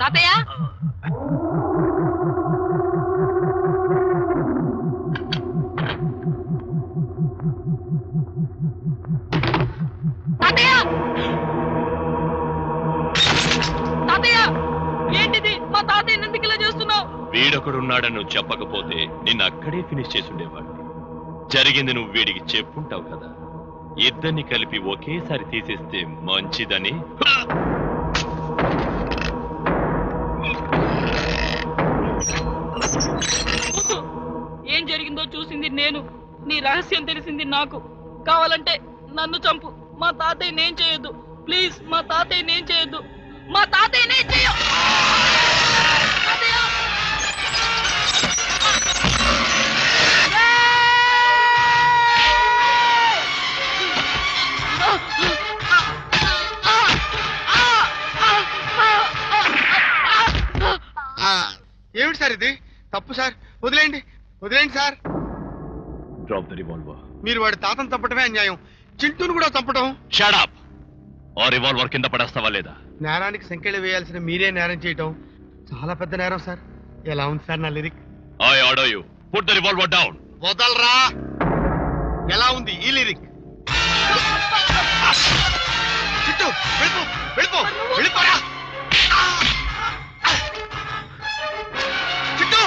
తాతయ్య తాతయ్య తాతయ్య ఏంటిది మా తాతయ్య ఎందుకు ఇలా చేస్తున్నావు? వీడొకడున్నాడని నువ్వు చెప్పకపోతే నిన్ను అక్కడే ఫినిష్ చేసి ఉండేవాడిని. జరిగింది నువ్వు వీడికి చెప్పుంటావు కదా. ఇద్దరిని కలిపి ఒకేసారి తీసేస్తే మంచిదని. ఏం జరిగిందో చూసింది నేను, నీ రహస్యం తెలిసింది నాకు. కావాలంటే నన్ను చంపు, మా తాతయ్య నేను చేయొద్దు. ప్లీజ్ మా తాతయ్య నేను చేయొద్దు, మా తాతయ్య నేను చేయ. ఏమిటి సార్ ఇది? తప్పు సార్, వదిలేండి వదిలేండి సార్. Drop the revolver. మీరు వాడి తాతను చంపటమే అన్యాయం, చింటూను కూడా చంపటం. Shut up. ఆ రివాల్వర్ కింద పడేస్తావా లేదా? నేరానికి సంఖ్యలు వేయాల్సిన మీరే నేరం చేయటం చాలా పెద్ద నేరం సార్. ఎలా ఉంది సార్ నా lyric? I order you put the revolver down. వదలరా. ఎలా ఉంది ఈ లిరిక్? చింటూ వెళ్ళిపో వెళ్ళిపో వెళ్ళిపోరా. చింటూ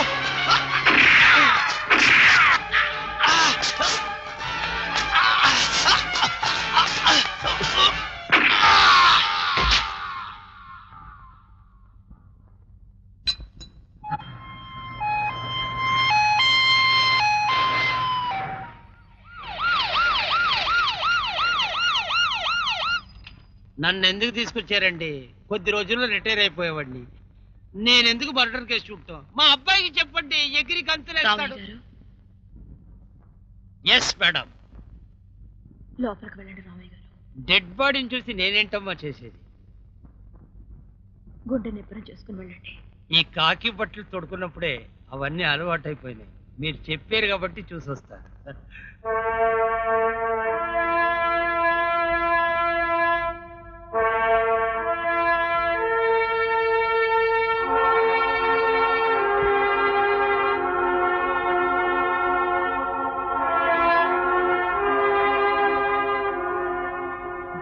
నన్ను ఎందుకు తీసుకొచ్చారండి? కొద్ది రోజుల్లో రిటైర్ అయిపోయేవాడిని. నేనెందుకు మర్డర్ కేసు చూడటం? మా అబ్బాయికి చెప్పండి, ఎగిరి కంతులేస్తాడు. Yes madam. లోపలికి వెళ్ళండి రామయ్య గారు. డెడ్ బాడీని చూసి నేనేంటమ్మా చేసేది? గుండె నిబ్బరం చేసుకుని వెళ్ళండి. ఈ కాకి బట్టలు తొడుకున్నప్పుడే అవన్నీ అలవాటైపోయినాయి. మీరు చెప్పారు కాబట్టి చూసొస్తా.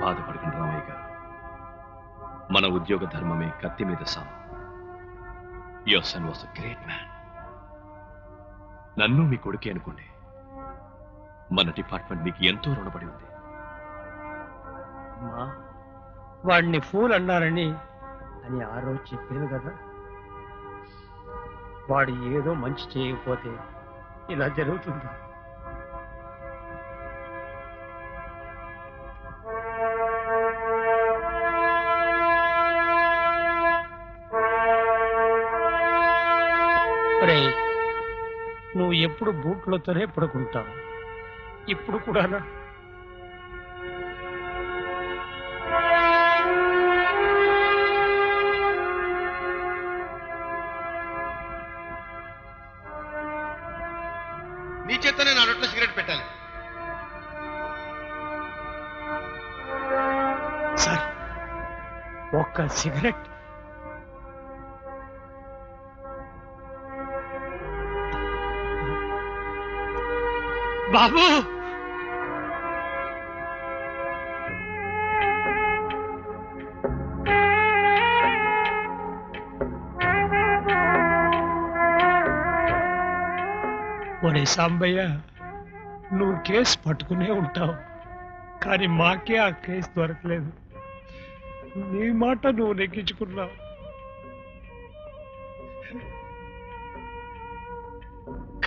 బాధపడకండి రామయ్య గారు. మన ఉద్యోగ ధర్మమే కత్తి మీద సాము. Your son was a great man. నన్ను మీ కొడుకే అనుకోండి. మన డిపార్ట్మెంట్ మీకు ఎంతో రుణపడి ఉంది. వాడిని ఫూల్ అన్నారని అని ఆ రోజు చెప్పాను కదా. వాడు ఏదో మంచి చేయకపోతే ఇలా జరుగుతుంది. నువ్వు ఎప్పుడు బూట్లతోనే పడుకుంటావు. ఇప్పుడు కూడా నీ చేతనే నా నోట్లో సిగరెట్ పెట్టాలి. సార్ ఒక్క సిగరెట్. బాబు ఒరే సాంబయ్య, నువ్వు కేసు పట్టుకునే ఉంటావు, కానీ మాకే ఆ కేసు దొరకలేదు. నీ మాట నువ్వు నెగ్గించుకున్నావు.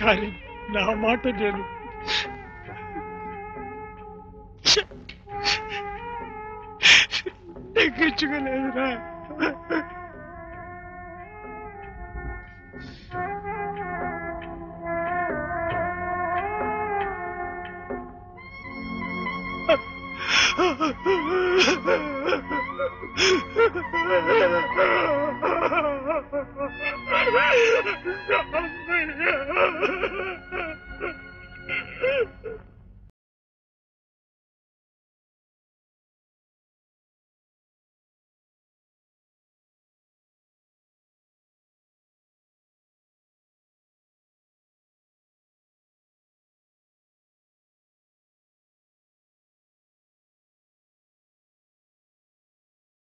కానీ నా మాట నేను నెగ్గించుకోలేదురా.